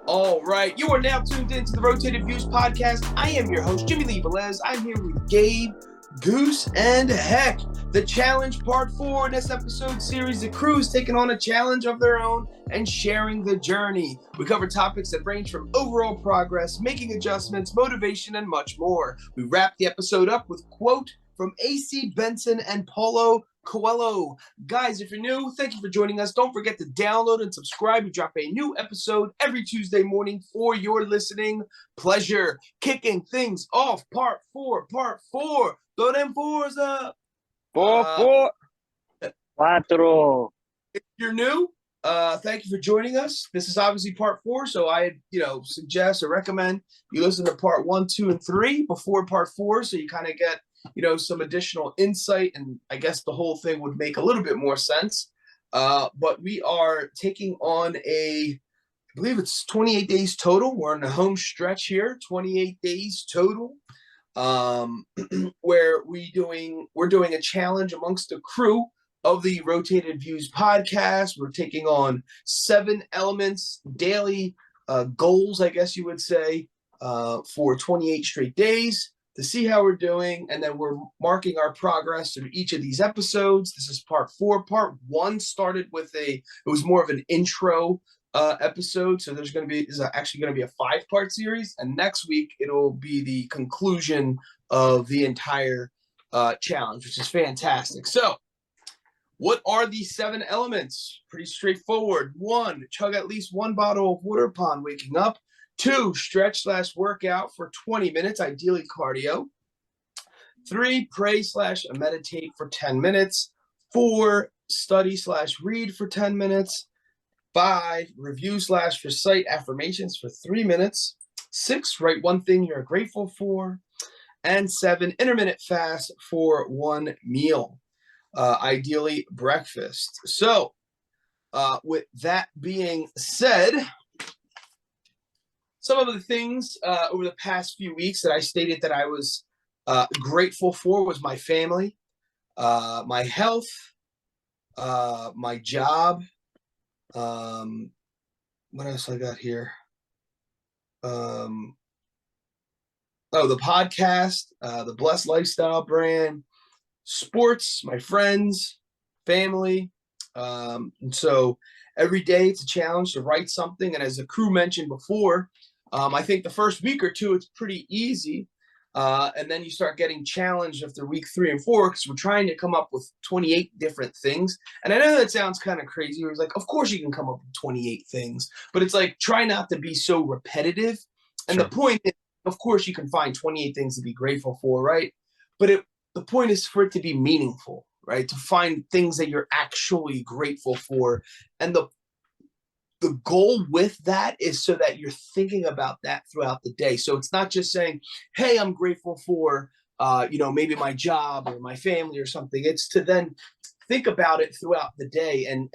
All right, you are now tuned into the Rotated Views podcast. I am your host, Jimmylee Velez. I'm here with Gabe, Goose, and Heck. The challenge part 4 in this episode series, the crew is taking on a challenge of their own and sharing the journey. We cover topics that range from overall progress, making adjustments, motivation, and much more. We wrap the episode up with a quote from AC Benson and Paulo Coelho. Guys, if you're new, thank you for joining us. Don't forget to download and subscribe. We drop a new episode every Tuesday morning for your listening pleasure. Kicking things off, part 4. Throw them fours up. 4, 4. If you're new, thank you for joining us. This is obviously part 4, so I suggest or recommend you listen to part 1, 2, and 3 before part 4, so you kind of get some additional insight, and I guess the whole thing would make a little bit more sense. But we are taking on I believe it's 28 days total. We're in the home stretch here, 28 days total, where we're doing a challenge amongst the crew of the Rotated Views podcast. We're taking on 7 elements, daily goals, I guess you would say, for 28 straight days, to see how we're doing, and then we're marking our progress through each of these episodes. This is part 4. Part 1 started with it was more of an intro episode, so there's actually going to be a 5-part series, and next week it'll be the conclusion of the entire challenge, which is fantastic. So what are these 7 elements? Pretty straightforward. 1, chug at least 1 bottle of water upon waking up. 2, stretch/workout for 20 minutes, ideally cardio. 3, pray/meditate for 10 minutes. 4, study/read for 10 minutes. 5, review/recite affirmations for 3 minutes. 6, write 1 thing you're grateful for. And 7, intermittent fast for 1 meal, ideally breakfast. So with that being said, some of the things over the past few weeks that I stated that I was grateful for was my family, my health, my job. What else I got here? The podcast, the Blessed Lifestyle brand, sports, my friends, family. And so every day it's a challenge to write something. And as the crew mentioned before, I think the first week or 2, it's pretty easy. And then you start getting challenged after week 3 and 4, because we're trying to come up with 28 different things. And I know that sounds kind of crazy. It's like, of course you can come up with 28 things, but it's like, try not to be so repetitive. And Sure. The point is, of course you can find 28 things to be grateful for, right? But the point is for it to be meaningful, right? To find things that you're actually grateful for. And the goal with that is so that you're thinking about that throughout the day. So it's not just saying, hey, I'm grateful for, maybe my job or my family or something. It's to then think about it throughout the day and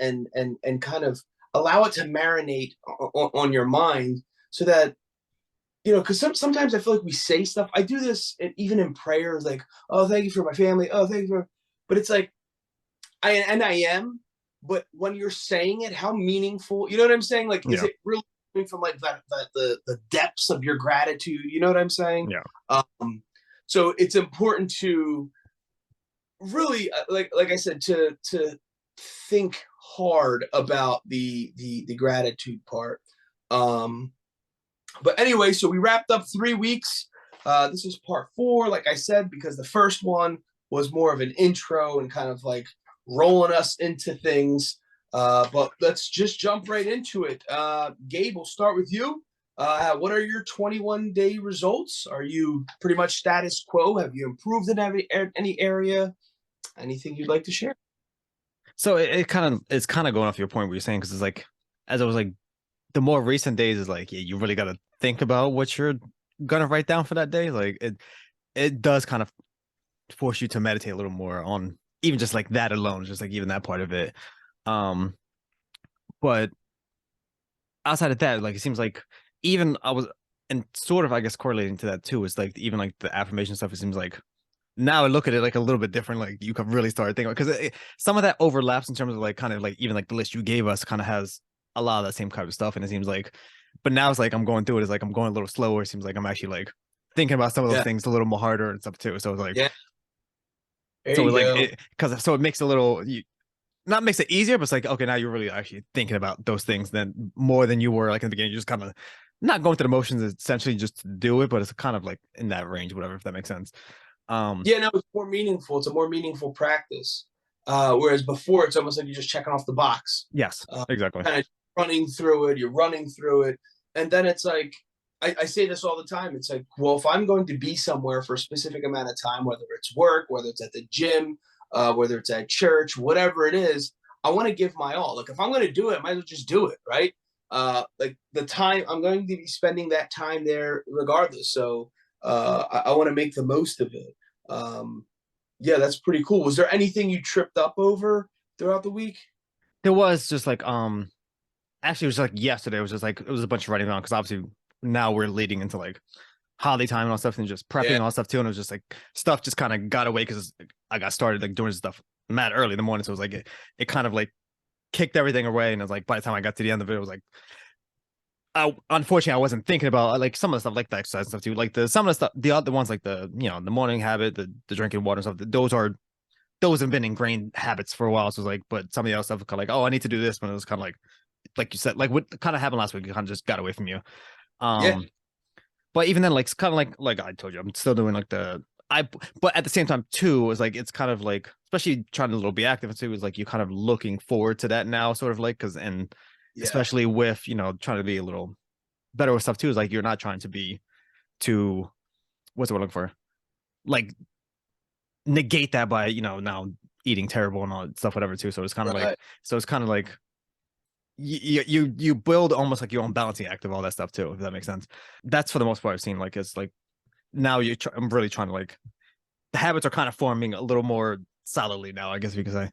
kind of allow it to marinate on your mind, so that, because sometimes I feel like we say stuff. I do this even in prayers, like, oh, thank you for my family. Oh, thank you for, but it's like, I am. But when you're saying it, how meaningful, you know what I'm saying? Like, is it really coming from like the depths of your gratitude? You know what I'm saying? Yeah. So it's important to really, like I said, to think hard about the gratitude part. But anyway, so we wrapped up 3 weeks. This is part 4, like I said, because the first one was more of an intro and kind of like rolling us into things, but let's just jump right into it. Gabe, we'll start with you. What are your 21-day results? Are you pretty much status quo? Have you improved in any area? Anything you'd like to share? So it's kind of going off your point where you're saying, because it's like, as I was like, the more recent days is like, yeah, you really got to think about what you're gonna write down for that day. Like it does kind of force you to meditate a little more on even just like that alone, just like even that part of it. But outside of that, like, it seems like even I was, and sort of, I guess, correlating to that too, is like even like the affirmation stuff, it seems like now I look at it like a little bit different. Like you could really start thinking because some of that overlaps in terms of like kind of like even like the list you gave us kind of has a lot of that same kind of stuff. And it seems like, but now it's like I'm going through it. It's like I'm going a little slower. It seems like I'm actually like thinking about some of those Yeah. things a little more harder and stuff too. So it's like, Yeah. There so you it's like go. it because so it makes it a little not makes it easier, but it's like okay, now you're really actually thinking about those things then more than you were like in the beginning. You just kind of not going through the motions essentially just to do it, but it's kind of like in that range, whatever, if that makes sense. Um, Yeah, no, it's more meaningful. It's a more meaningful practice. Whereas before, it's almost like you're just checking off the box, yes, exactly. kind of running through it. You're running through it, and then it's like I say this all the time. It's like, well, if I'm going to be somewhere for a specific amount of time, whether it's work, whether it's at the gym, whether it's at church, whatever it is, I want to give my all. Like if I'm going to do it, I might as well just do it, right? Like the time I'm going to be spending that time there regardless. So I want to make the most of it. Um, yeah, that's pretty cool. Was there anything you tripped up over throughout the week? There was just like actually it was like yesterday. It was just like it was a bunch of writing down because obviously now we're leading into like holiday time and all stuff and just prepping Yeah, and all stuff too. And it was just like stuff just kind of got away because I got started like doing stuff mad early in the morning. So it was like it kind of like kicked everything away. And it was like by the time I got to the end of it, it was like I unfortunately I wasn't thinking about like some of the stuff like the exercise stuff too. Like the some of the stuff, the other ones like the the morning habit, the drinking water and stuff. Those have been ingrained habits for a while. So it's like, but some of the other stuff was kind of like, oh, I need to do this, but it was kind of like you said, like what kind of happened last week, it kind of just got away from you. yeah, Um, but even then, like it's kind of like I told you, I'm still doing like but at the same time too, is like it's kind of like especially trying to little be active too, is like you kind of looking forward to that now, sort of like because and yeah, especially with trying to be a little better with stuff too, is like you're not trying to be too what's the word I'm looking for like negate that by now eating terrible and all that stuff whatever too. So it's kind of like right. you build almost like your own balancing act of all that stuff too, if that makes sense. That's for the most part I've seen like it's like now I'm really trying to like the habits are kind of forming a little more solidly now, I guess we could say.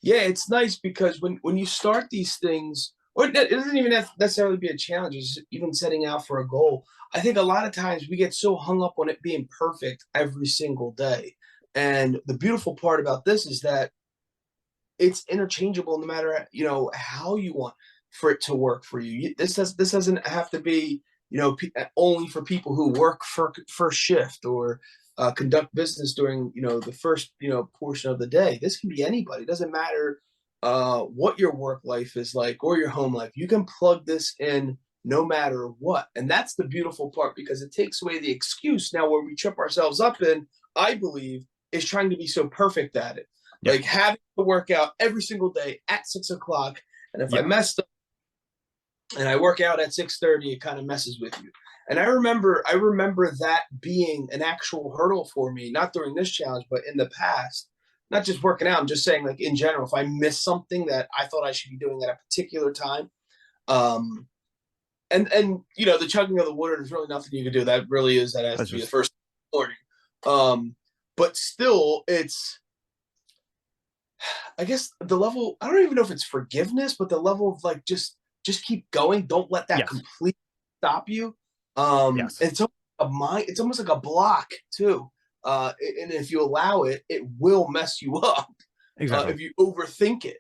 Yeah, it's nice because when you start these things, or it doesn't even have to necessarily be a challenge, it's even setting out for a goal. I think a lot of times we get so hung up on it being perfect every single day. And the beautiful part about this is that it's interchangeable no matter how you want for it to work for you. This doesn't have to be only for people who work for first shift or conduct business during the first portion of the day. This can be anybody. It doesn't matter what your work life is like or your home life. You can plug this in no matter what, and that's the beautiful part because it takes away the excuse. Now, where we trip ourselves up in, I believe, is trying to be so perfect at it, Yeah, like having to work out every single day at 6 o'clock. And if I yeah, messed up and I work out at 6:30, it kind of messes with you. And I remember that being an actual hurdle for me, not during this challenge, but in the past. Not just working out, I'm just saying like in general, if I miss something that I thought I should be doing at a particular time, um, and the chugging of the water, there's really nothing you can do. That has that's to be the just first morning. But still, it's I guess the level, I don't even know if it's forgiveness, but the level of like just keep going. Don't let that yes, completely stop you. yes, It's a mind, it's almost like a block too. And if you allow it, it will mess you up exactly. if you overthink it.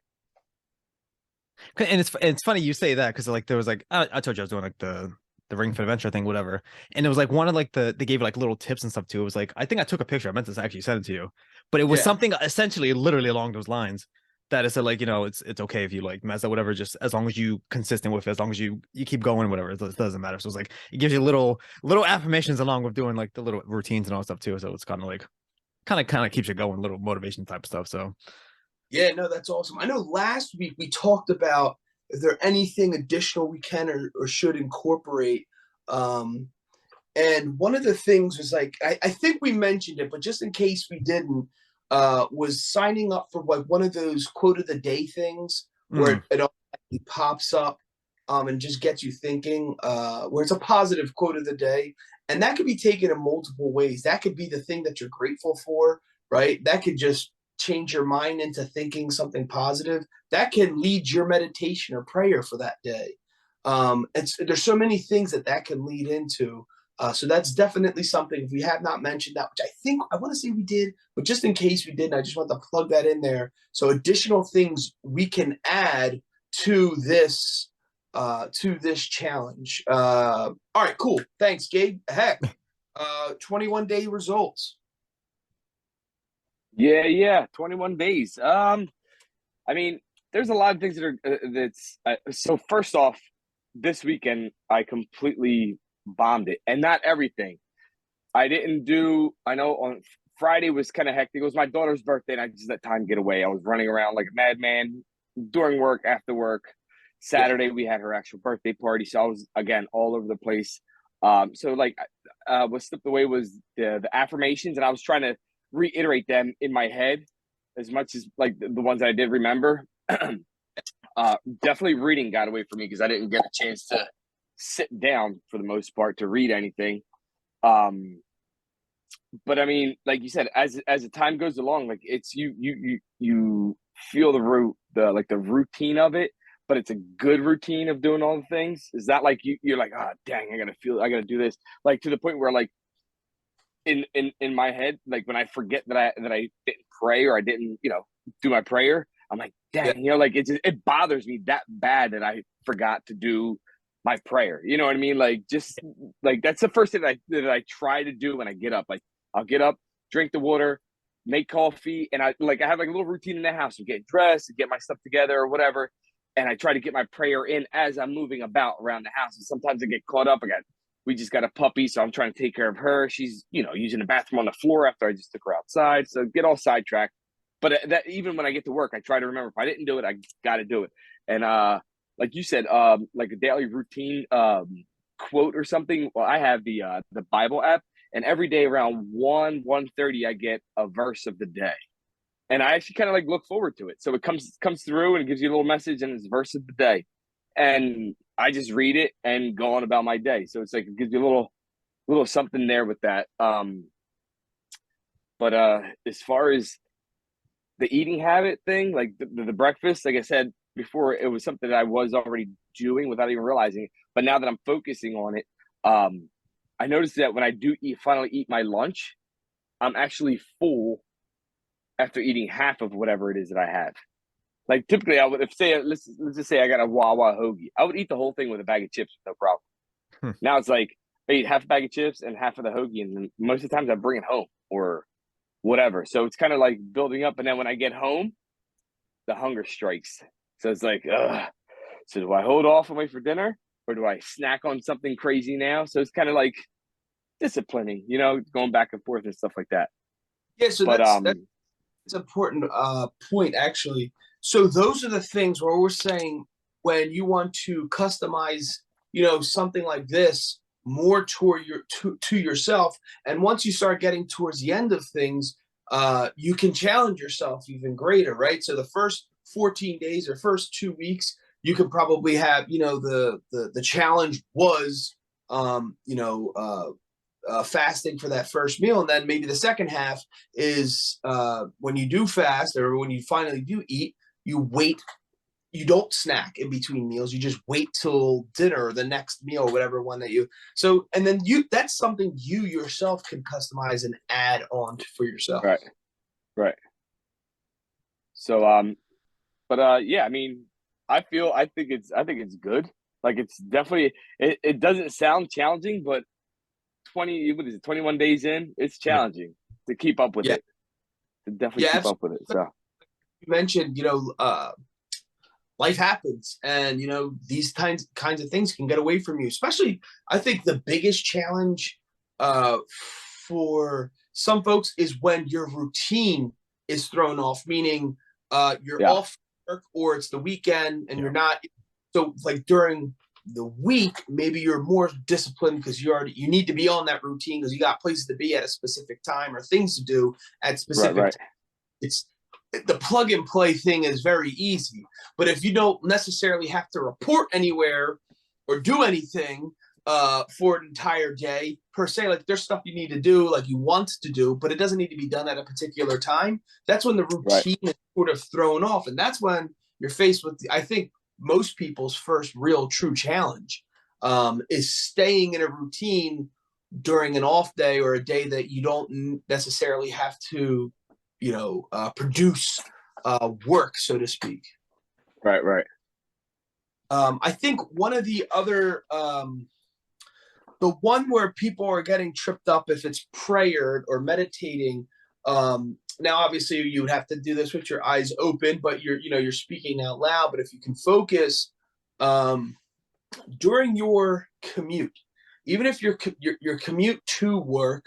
And it's funny you say that because like there was like I told you I was doing like the Ring Fit Adventure thing, whatever. And it was like one of like they gave like little tips and stuff too. It was like I think I took a picture. I meant to actually send it to you, but it was Yeah. something essentially literally along those lines that it said like it's okay if you like mess up whatever, just as long as you consistent with it, as long as you keep going, whatever. It doesn't matter. So it's like it gives you little affirmations along with doing like the little routines and all that stuff too. So it's kind of like kind of keeps you going, little motivation type stuff. So Yeah, no, that's awesome. I know last week we talked about if there anything additional we can or should incorporate. Um, And one of the things was like I think we mentioned it, but just in case we didn't, was signing up for like one of those quote of the day things where mm, it automatically pops up and just gets you thinking, where it's a positive quote of the day. And that could be taken in multiple ways. That could be the thing that you're grateful for, right? That could just change your mind into thinking something positive. That can lead your meditation or prayer for that day. There's so many things that can lead into. So that's definitely something, if we have not mentioned that, which I think I want to say we did, but just in case we didn't, I just want to plug that in there. So additional things we can add to this challenge. All right, cool. Thanks, Gabe. Heck, 21-day results. Yeah, 21 days. I mean, there's a lot of things that are so first off, this weekend I completely bombed it, and not everything. I didn't do. I know on Friday was kind of hectic. It was my daughter's birthday, and I just let time get away. I was running around like a madman during work, after work. Saturday we had her actual birthday party, so I was again all over the place. So like, what slipped away was the affirmations, and I was trying to reiterate them in my head as much as like the ones I did remember. Definitely reading got away from me because I didn't get a chance to sit down for the most part to read anything. But I mean, like you said, as the time goes along, like it's you feel the routine of it, but it's a good routine of doing all the things. Is that like you're like, oh dang, I gotta do this, like to the point where like in my head, like when I forget that I didn't pray or I didn't, do my prayer, I'm like, dang, like it bothers me that bad that I forgot to do my prayer. You know what I mean? Like just like that's the first thing that I try to do when I get up. Like I'll get up, drink the water, make coffee, and I have like a little routine in the house of getting dressed and get my stuff together or whatever. And I try to get my prayer in as I'm moving about around the house. And sometimes I get caught up. We just got a puppy, so I'm trying to take care of her. She's, using the bathroom on the floor after I just took her outside. So get all sidetracked. But that even when I get to work, I try to remember if I didn't do it, I got to do it. And like you said, like a daily routine quote or something. Well, I have the Bible app, and every day around 1:30, I get a verse of the day. And I actually kind of like look forward to it. So it comes through and it gives you a little message, and it's verse of the day. And I just read it and go on about my day. So it's like it gives you a little something there with that. But as far as the eating habit thing, like the breakfast, like I said before, it was something that I was already doing without even realizing it. But now that I'm focusing on it, I noticed that when I do finally eat my lunch, I'm actually full after eating half of whatever it is that I have. Like typically, I would let's just say I got a Wawa hoagie, I would eat the whole thing with a bag of chips, no problem. Now it's like I eat half a bag of chips and half of the hoagie, and then most of the times I bring it home or whatever. So it's kind of like building up, and then when I get home, the hunger strikes. So it's like, ugh. So do I hold off and wait for dinner, or do I snack on something crazy now? So it's kind of like disciplining, going back and forth and stuff like that. Yeah, so that's an important point, actually. So those are the things where we're saying when you want to customize, something like this more toward to yourself, and once you start getting towards the end of things, you can challenge yourself even greater, right? So the first 14 days or first 2 weeks, you could probably have, the challenge was, fasting for that first meal, and then maybe the second half is when you do fast or when you finally do eat, you don't snack in between meals, you just wait till dinner or the next meal or whatever one that and then that's something you yourself can customize and add on for yourself. Right. So but yeah, I mean, I think it's good. Like it's definitely it doesn't sound challenging, but 21 days in, it's challenging to keep up with it. To definitely keep up with it. So you mentioned, life happens, and these kinds of things can get away from you. Especially, I think the biggest challenge for some folks is when your routine is thrown off, meaning you're off work or it's the weekend and you're not. So like during the week, maybe you're more disciplined because you need to be on that routine because you got places to be at a specific time or things to do at specific right. time. It's the plug and play thing is very easy, but if you don't necessarily have to report anywhere or do anything for an entire day per se, like there's stuff you need to do, like you want to do, but it doesn't need to be done at a particular time. That's when the routine is sort of thrown off, and that's when you're faced with I think most people's first real true challenge is staying in a routine during an off day or a day that you don't necessarily have to, produce work, so to speak. Right, right. I think one of the other, the one where people are getting tripped up if it's prayer or meditating. Now, obviously, you would have to do this with your eyes open, but you're speaking out loud. But if you can focus during your commute, even if your commute to work,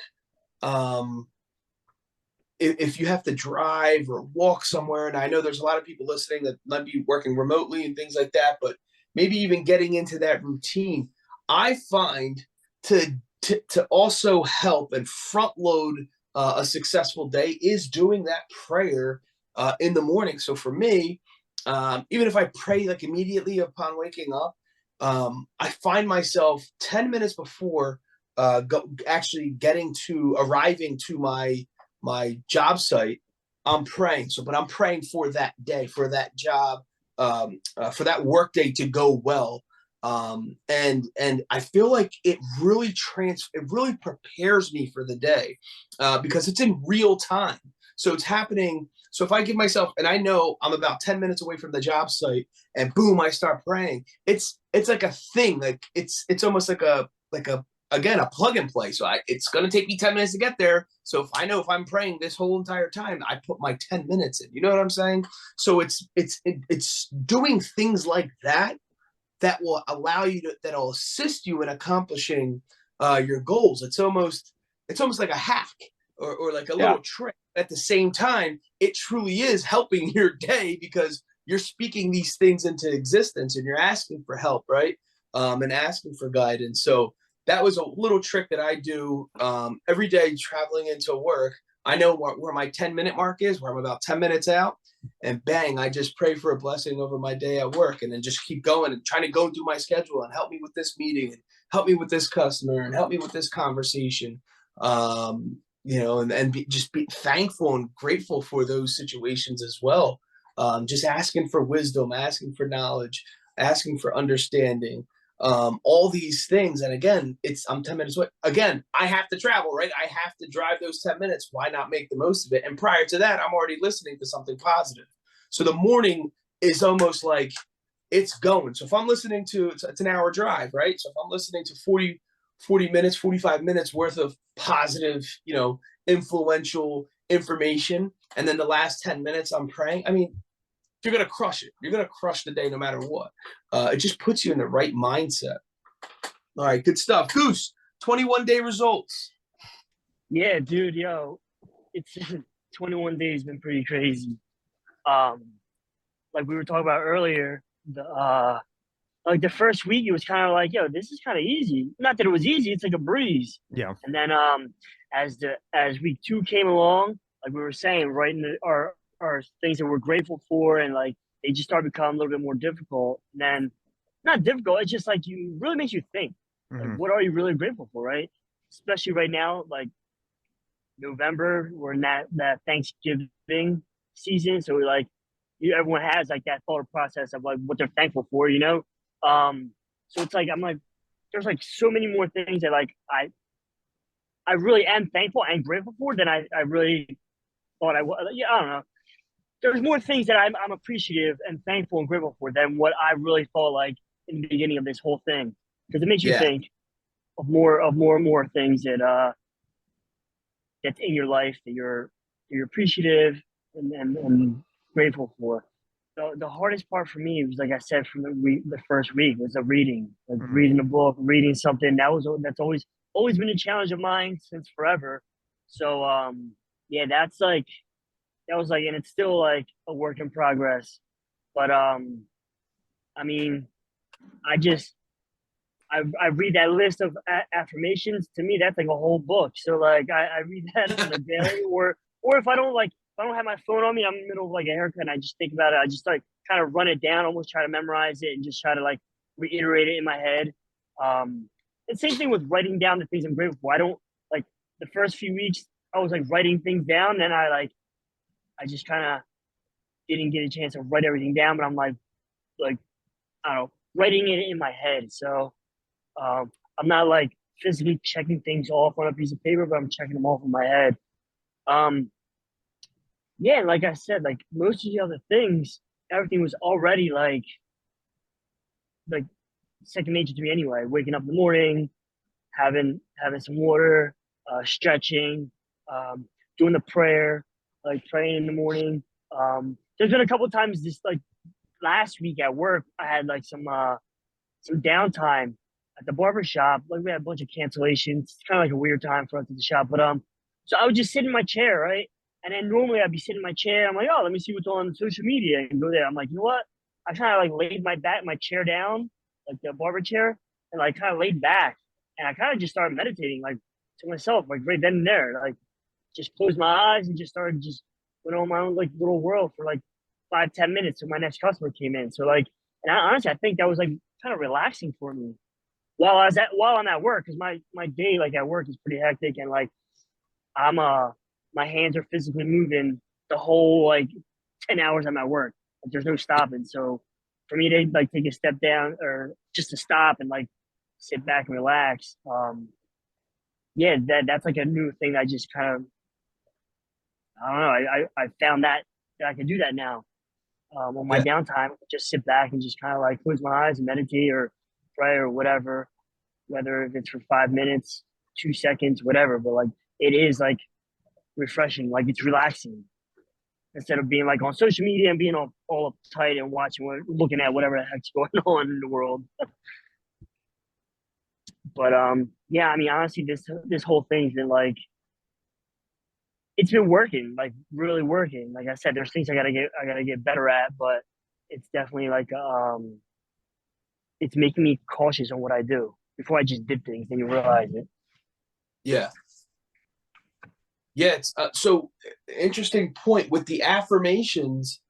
if you have to drive or walk somewhere, and I know there's a lot of people listening that might be working remotely and things like that, but maybe even getting into that routine, I find to also help and front load a successful day is doing that prayer in the morning. So for me, even if I pray like immediately upon waking up, I find myself 10 minutes before actually arriving to my job site, I'm praying. But I'm praying for that day, for that job, for that work day to go well. And I feel like it really prepares me for the day because it's in real time. So it's happening. So if I give myself, and I know I'm about 10 minutes away from the job site, and boom, I start praying. It's like a thing. Like it's almost like a again, a plug and play. So it's going to take me 10 minutes to get there. So if I'm praying this whole entire time, I put my 10 minutes in. You know what I'm saying? So it's doing things like that will allow you that'll assist you in accomplishing your goals. It's almost like a hack or like a little trick. At the same time, it truly is helping your day because you're speaking these things into existence and you're asking for help, right? And asking for guidance. So that was a little trick that I do every day traveling into work. I know where my 10-minute mark is, where I'm about 10 minutes out, and bang, I just pray for a blessing over my day at work and then just keep going and trying to go through my schedule and help me with this meeting and help me with this customer and help me with this conversation. Just be thankful and grateful for those situations as well. Just asking for wisdom, asking for knowledge, asking for understanding. All these things. And again, I'm 10 minutes away. Again, I have to travel, right? I have to drive those 10 minutes. Why not make the most of it? And prior to that, I'm already listening to something positive. So the morning is almost like it's going. So if I'm listening to, it's an hour drive, right? So if I'm listening to 40 minutes, 45 minutes worth of positive, influential information, and then the last 10 minutes I'm praying, I mean, you're going to crush it. You're going to crush the day no matter what. It just puts you in the right mindset. All right, good stuff. Goose, 21-day results. Yeah, dude, it's 21 days been pretty crazy. Like we were talking about earlier, the first week it was kind of like, this is kind of easy. Not that it was easy, it's like a breeze. Yeah. And then as week 2 came along, like we were saying, writing our things that we're grateful for, and like they just start becoming a little bit more difficult. And then not difficult, it's just like you really makes you think. Like, what are you really grateful for, right? Especially right now, like November, we're in that Thanksgiving season, so like everyone has like that thought process of like what they're thankful for, So it's like I'm like, there's like so many more things that like I really am thankful and grateful for than I really thought I was. Yeah, I don't know. There's more things that I'm appreciative and thankful and grateful for than what I really thought like in the beginning of this whole thing, because it makes you think of more and more things that that's in your life that you're appreciative and grateful for. The hardest part for me was, like I said, from the first week was the reading, like reading a book, reading something. That's always been a challenge of mine since forever. So that was like, and it's still like a work in progress. But I mean, I read that list of affirmations. To me, that's like a whole book. So like I read that on a daily, or if I don't have my phone on me, I'm in the middle of like a haircut and I just think about it. I just like kind of run it down, almost try to memorize it and just try to like reiterate it in my head. And same thing with writing down the things I'm grateful for. I don't like the first few weeks I was like writing things down, then I just kind of didn't get a chance to write everything down, but I'm like I don't know, writing it in my head. So I'm not like physically checking things off on a piece of paper, but I'm checking them off in my head. Yeah, like I said, like most of the other things, everything was already like second nature to me anyway. Waking up in the morning, having some water, stretching, doing the prayer, like praying in the morning. There's been a couple of times this like last week at work, I had like some downtime at the barber shop. Like we had a bunch of cancellations. It's kind of like a weird time for us at the shop, but so I would just sit in my chair, right? And then normally I'd be sitting in my chair. I'm like, oh, let me see what's on social media and go there. I'm like, you know what? I kind of like laid my chair down, like the barber chair, and like kind of laid back. And I kind of just started meditating, like to myself, like right then and there. Like just closed my eyes and just started just went on my own like little world for like 5-10 minutes till my next customer came in. So like, and honestly, I think that was like kind of relaxing for me while I'm at work, because my day like at work is pretty hectic, and like I'm my hands are physically moving the whole like 10 hours I'm at work. Like, there's no stopping. So for me to like take a step down or just to stop and like sit back and relax, yeah, that's like a new thing. I just kind of I don't know. I found that I can do that now. On my Yeah. downtime, just sit back and just kind of like close my eyes and meditate or pray or whatever, whether if it's for 5 minutes, 2 seconds, whatever. But like it is like refreshing, like it's relaxing instead of being like on social media and being all uptight and looking at whatever the heck's going on in the world. But yeah, I mean, honestly, this whole thing's been like it's been working, like really working. Like I said, there's things I gotta get better at, but it's definitely like it's making me cautious on what I do. Before I just did things, then you realize it. Yeah. Yeah, it's so interesting point with the affirmations.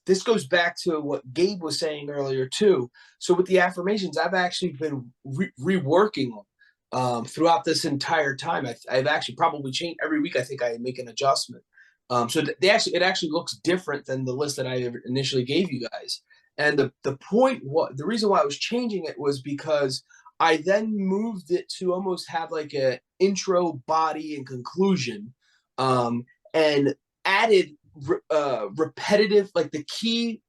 This goes back to what Gabe was saying earlier too. So with the affirmations, I've actually been reworking them throughout this entire time. I've actually probably changed every week. I think I make an adjustment. So it actually looks different than the list that I initially gave you guys. And the reason why I was changing it was because I then moved it to almost have like a intro, body, and conclusion, and added repetitive, like the key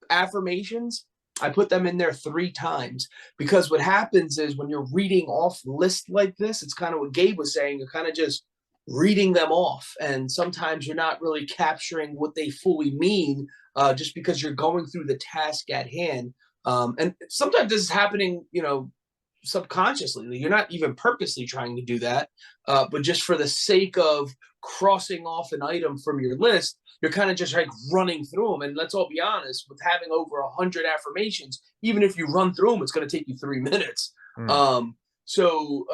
affirmations. I put them in there 3 times because what happens is when you're reading off lists like this, it's kind of what Gabe was saying. You're kind of just reading them off, and sometimes you're not really capturing what they fully mean, just because you're going through the task at hand. And sometimes this is happening, subconsciously. You're not even purposely trying to do that, but just for the sake of crossing off an item from your list, you're kind of just like running through them. And let's all be honest, with having over 100 affirmations, even if you run through them, it's going to take you 3 minutes. So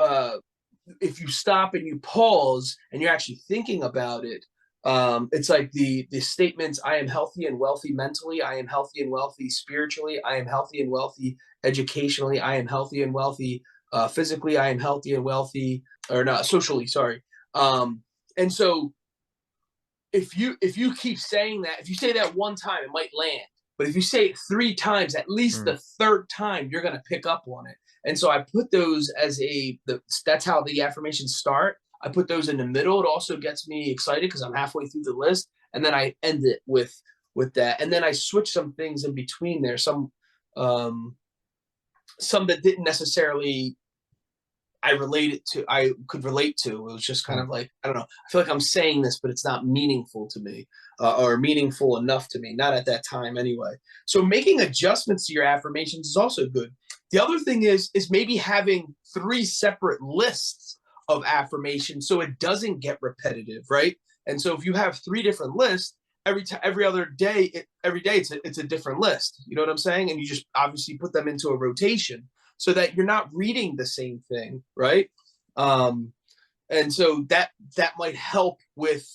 if you stop and you pause and you're actually thinking about it, it's like the statements: I am healthy and wealthy mentally, I am healthy and wealthy spiritually, I am healthy and wealthy educationally, I am healthy and wealthy physically, I am healthy and wealthy, or not socially, sorry. And so if you keep saying that, if you say that one time, it might land. But if you say it 3 times, at least the 3rd time, you're going to pick up on it. And so I put those as that's how the affirmations start. I put those in the middle. It also gets me excited because I'm halfway through the list. And then I end it with that. And then I switch some things in between there. Some that didn't necessarily I could relate to. It was just kind of like, I don't know. I feel like I'm saying this, but it's not meaningful to me, or meaningful enough to me. Not at that time anyway. So making adjustments to your affirmations is also good. The other thing is maybe having 3 separate lists of affirmations so it doesn't get repetitive, right? And so if you have 3 different lists, every day it's a different list. You know what I'm saying? And you just obviously put them into a rotation so that you're not reading the same thing, right? And so that might help with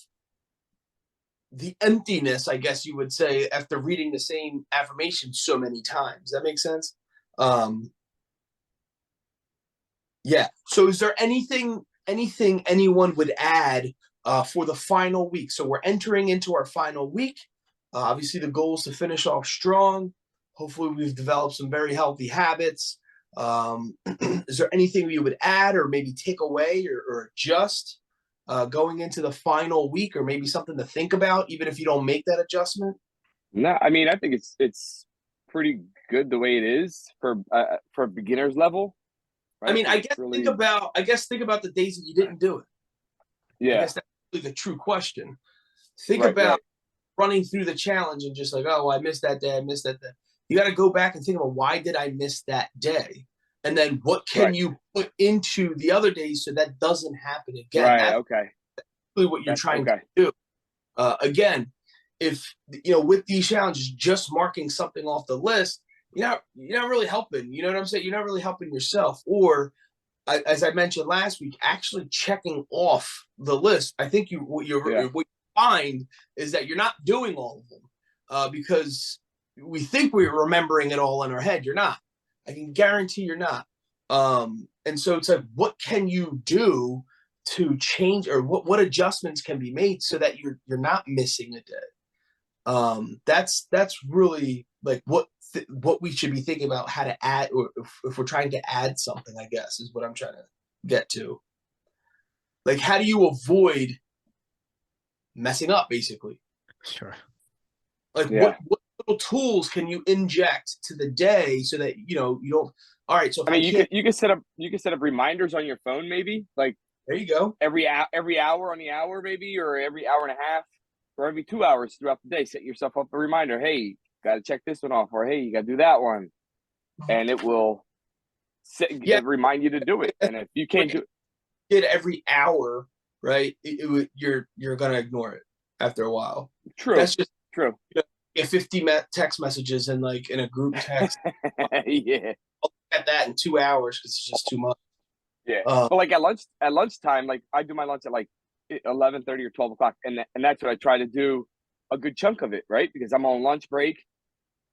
the emptiness, I guess you would say, after reading the same affirmation so many times. That makes sense? Yeah. So is there anything anyone would add for the final week? So we're entering into our final week. Obviously, the goal is to finish off strong. Hopefully, we've developed some very healthy habits. Is there anything you would add or maybe take away or adjust going into the final week, or maybe something to think about, even if you don't make that adjustment? No, I mean, I think it's pretty good the way it is for beginners level. Right? I mean, I guess really, think about the days that you didn't do it. I yeah, guess that's really the true question. Think right, about right. running through the challenge and just like, oh, I missed that day. I missed that day. You got to go back and think about, why did I miss that day? And then what can Right. you put into the other days so that doesn't happen again? Right. That's Okay. really what you're That's trying okay. to do. Again, if with these challenges, just marking something off the list, you're not really helping. You know what I'm saying? You're not really helping yourself. Or as I mentioned last week, actually checking off the list. I think what you find is that you're not doing all of them because we think we're remembering it all in our head. You're not. I can guarantee you're not. And so it's like, what can you do to change, or what adjustments can be made so that you're not missing a day? That's really like what we should be thinking about, how to add, or if we're trying to add something, I guess is what I'm trying to get to. Like, how do you avoid messing up, basically? Sure. Like, what little tools can you inject to the day so that you don't? All right, so if I mean, you could set up reminders on your phone, maybe, like, there you go, every hour on the hour, maybe, or every hour and a half, or every 2 hours throughout the day. Set yourself up a reminder. Hey, got to check this one off, or hey, you got to do that one, and it will remind you to do it. And if you can't do it every hour, right, you're gonna ignore it after a while. True. That's just true. Get 50 text messages in a group text. Yeah. I'll get that in 2 hours because it's just too much. Yeah. But like at lunchtime, like I do my lunch at like 11:30 or 12 o'clock, and that's what I try to do a good chunk of it, right? Because I'm on lunch break.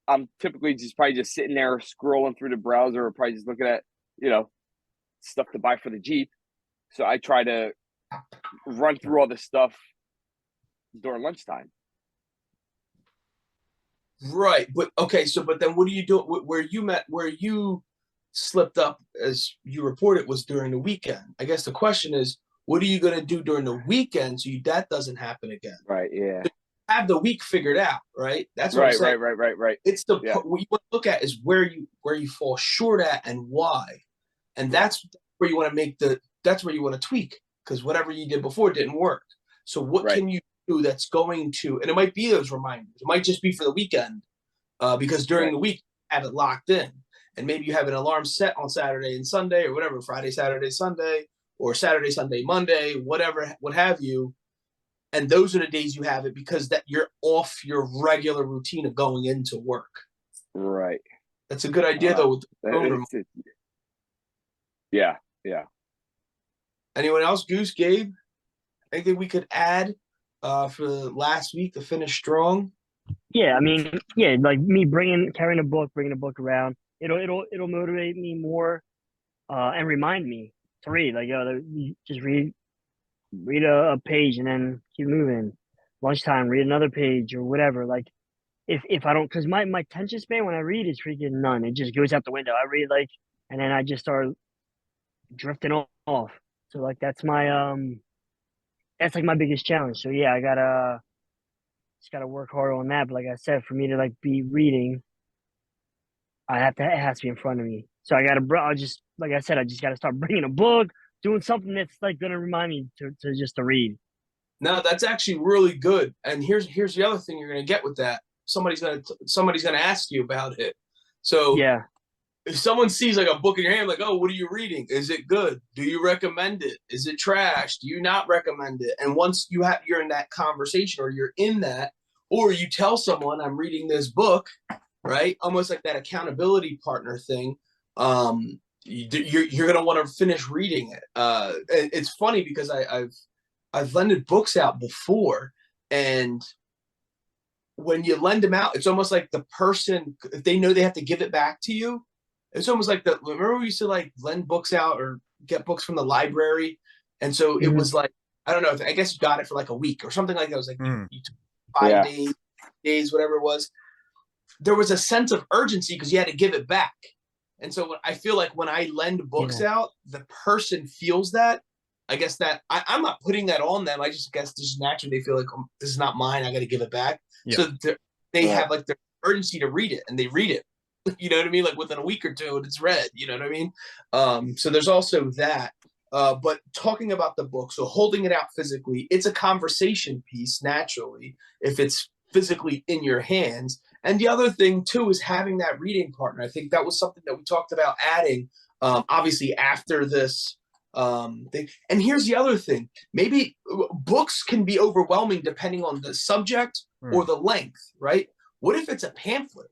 I'm typically probably just sitting there scrolling through the browser, or probably just looking at stuff to buy for the Jeep. So I try to run through all this stuff during lunchtime. Right, but okay, but then what do you do? Where you slipped up, as you reported, was during the weekend. I guess the question is, what are you going to do during the weekend so that doesn't happen again? Right. Yeah. So have the week figured out, right? That's what I'm saying. Right. It's what you want to look at is where you fall short at and why, and that's where you want to that's where you want to tweak, because whatever you did before didn't work. So what can you do that's going to, and it might be those reminders. It might just be for the weekend, because during the week you have it locked in, and maybe you have an alarm set on Saturday and Sunday, or whatever, Friday, Saturday, Sunday, or Saturday, Sunday, Monday, whatever, what have you. And those are the days you have it, because that you're off your regular routine of going into work. Right. That's a good idea, though. With the phone yeah. Anyone else? Goose, Gabe? Anything we could add for last week to finish strong? Yeah, I mean, like me bringing a book around, it'll motivate me more, and remind me to read. Like, just read a page and then keep moving. Lunchtime, read another page or whatever. Like, if I don't, because my attention span when I read is freaking none. It just goes out the window. I read and then I just start drifting off. So like that's like my biggest challenge. So yeah, I just gotta work hard on that. But like I said, for me to like be reading, it has to be in front of me. So I just gotta start bringing a book, doing something that's like gonna remind me to read. No, that's actually really good. And here's the other thing you're gonna get with that. Somebody's gonna ask you about it. So yeah, if someone sees like a book in your hand, like, oh, what are you reading? Is it good? Do you recommend it? Is it trash? Do you not recommend it? And once you're in that conversation, or you're in that, or you tell someone, I'm reading this book, right? Almost like that accountability partner thing. You're gonna want to finish reading it. It's funny because I've lended books out before, and when you lend them out, it's almost like the person, if they know they have to give it back to you, it's almost like remember we used to like lend books out or get books from the library, and so it was like, I don't know, I guess you got it for like a week or something like that. It was like you took 5 days, whatever it was. There was a sense of urgency because you had to give it back. And so I feel like when I lend books out, the person feels that. I guess that I'm not putting that on them. I just guess just naturally they feel like, this is not mine. I got to give it back. Yeah. So they have like the urgency to read it, and they read it. You know what I mean? Like within a week or two, and it's read. You know what I mean? So there's also that. But talking about the book, so holding it out physically, it's a conversation piece naturally if it's physically in your hands. And the other thing too is having that reading partner. I think that was something that we talked about adding, obviously after this thing. And here's the other thing: maybe books can be overwhelming depending on the subject or the length, right? What if it's a pamphlet?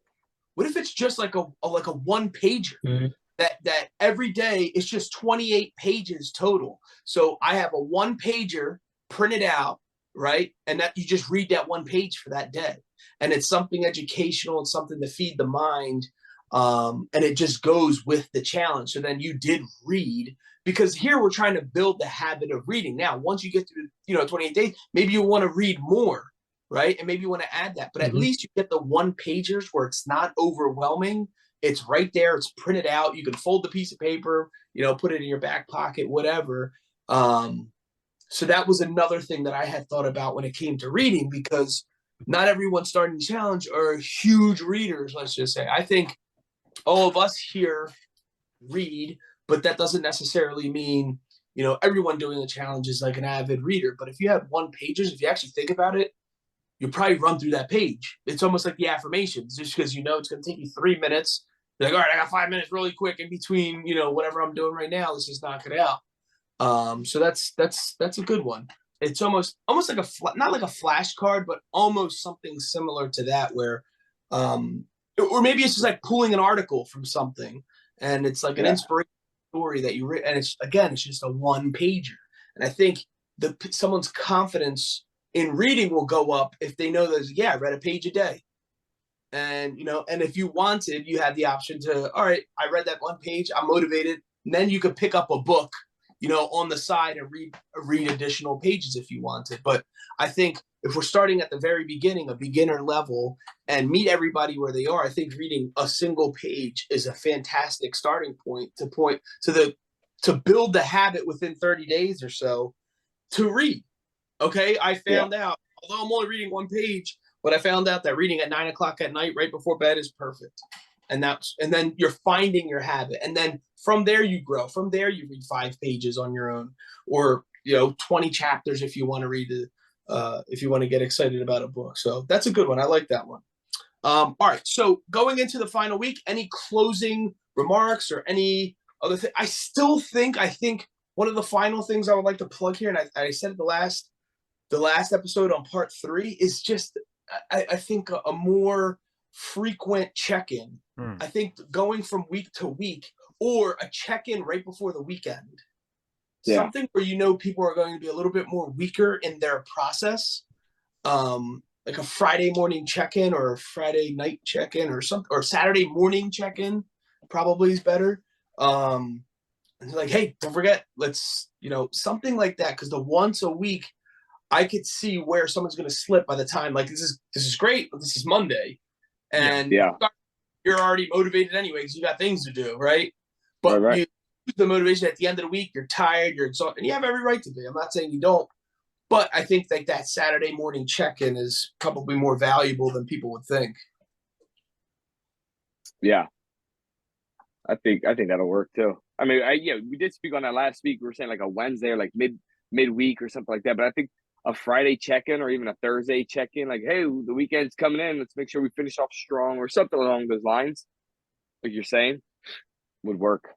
What if it's just like a one pager? Mm-hmm. That every day it's just 28 pages total. So I have a one pager printed out, right? And that you just read that one page for that day. And it's something educational, it's something to feed the mind. And it just goes with the challenge. So then you did read, because here we're trying to build the habit of reading. Now, once you get through, 28 days, maybe you want to read more, right? And maybe you want to add that, but at least you get the one pagers where it's not overwhelming. It's right there. It's printed out. You can fold the piece of paper, put it in your back pocket, whatever. So that was another thing that I had thought about when it came to reading, because not everyone starting the challenge are huge readers, let's just say. I think all of us here read, but that doesn't necessarily mean, everyone doing the challenge is like an avid reader. But if you have one pagers, if you actually think about it, you probably run through that page. It's almost like the affirmations, just because it's going to take you 3 minutes. You're like, all right, I got 5 minutes really quick in between, whatever I'm doing right now. Let's just knock it out. So that's a good one. It's almost like not like a flashcard, but almost something similar to that, where, or maybe it's just like pulling an article from something, and it's like an inspirational story that you read, and it's just a one pager. And I think someone's confidence in reading will go up if they know that, I read a page a day. And, and if you wanted, you had the option to, all right, I read that one page, I'm motivated. And then you could pick up a book, on the side and read additional pages if you wanted. But I think if we're starting at the very beginning, a beginner level, and meet everybody where they are, I think reading a single page is a fantastic starting point to build the habit within 30 days or so to read. Okay, I found out, although I'm only reading one page, but I found out that reading at 9 o'clock at night, right before bed, is perfect. And then you're finding your habit. And then from there you grow. From there you read 5 pages on your own, or 20 chapters if you want to read it, if you want to get excited about a book. So that's a good one. I like that one. All right. So going into the final week, any closing remarks or any other thing? I think one of the final things I would like to plug here, and I said it the last episode on part 3, is just I think a more frequent check-in. I think going from week to week, or a check-in right before the weekend. Something where people are going to be a little bit more weaker in their process. Like a Friday morning check-in, or a Friday night check-in, or Saturday morning check-in probably is better. And like, hey, don't forget, let's, something like that. Because the once a week, I could see where someone's going to slip by the time, like, this is great, but this is Monday. And you're already motivated anyway, because you got things to do, right? But you lose the motivation at the end of the week, you're tired, you're exhausted, and you have every right to be. I'm not saying you don't. But I think that Saturday morning check-in is probably more valuable than people would think. Yeah. I think that'll work too. I mean, we did speak on that last week. We were saying like a Wednesday or like midweek or something like that. But I think a Friday check-in, or even a Thursday check-in, like, hey, the weekend's coming in, let's make sure we finish off strong, or something along those lines, like you're saying, would work.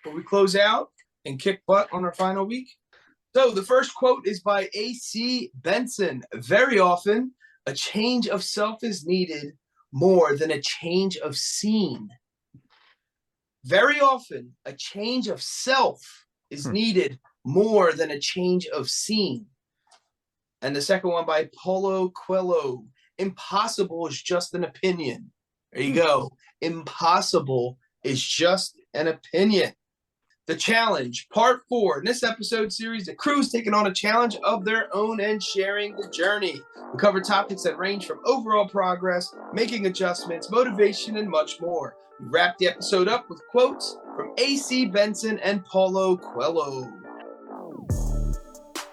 Will we close out and kick butt on our final week? So the first quote is by A.C. Benson. Very often, a change of self is needed more than a change of scene. Very often, a change of self is needed more than a change of scene. And the second one by Paulo Coelho. Impossible is just an opinion. There you go. Impossible is just an opinion. The Challenge, Part 4. In this episode series, the crew's taking on a challenge of their own and sharing the journey. We cover topics that range from overall progress, making adjustments, motivation, and much more. We wrap the episode up with quotes from AC Benson and Paulo Coelho.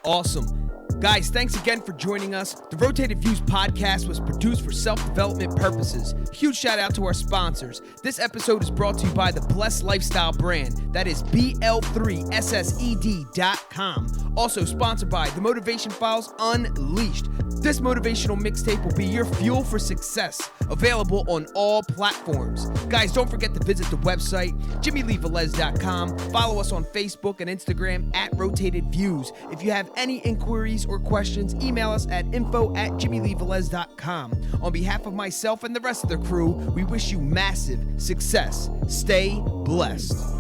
Awesome. Guys, thanks again for joining us. The Rotated Views podcast was produced for self-development purposes. Huge shout out to our sponsors. This episode is brought to you by the Blessed Lifestyle brand. That is BL3SSED.com. Also sponsored by The Motivation Files Unleashed. This motivational mixtape will be your fuel for success. Available on all platforms. Guys, don't forget to visit the website, JimmyleeVelez.com. Follow us on Facebook and Instagram at Rotated Views. If you have any inquiries or questions, email us at info@JimmyleeVelez.com. On behalf of myself and the rest of the crew, we wish you massive success. Stay blessed.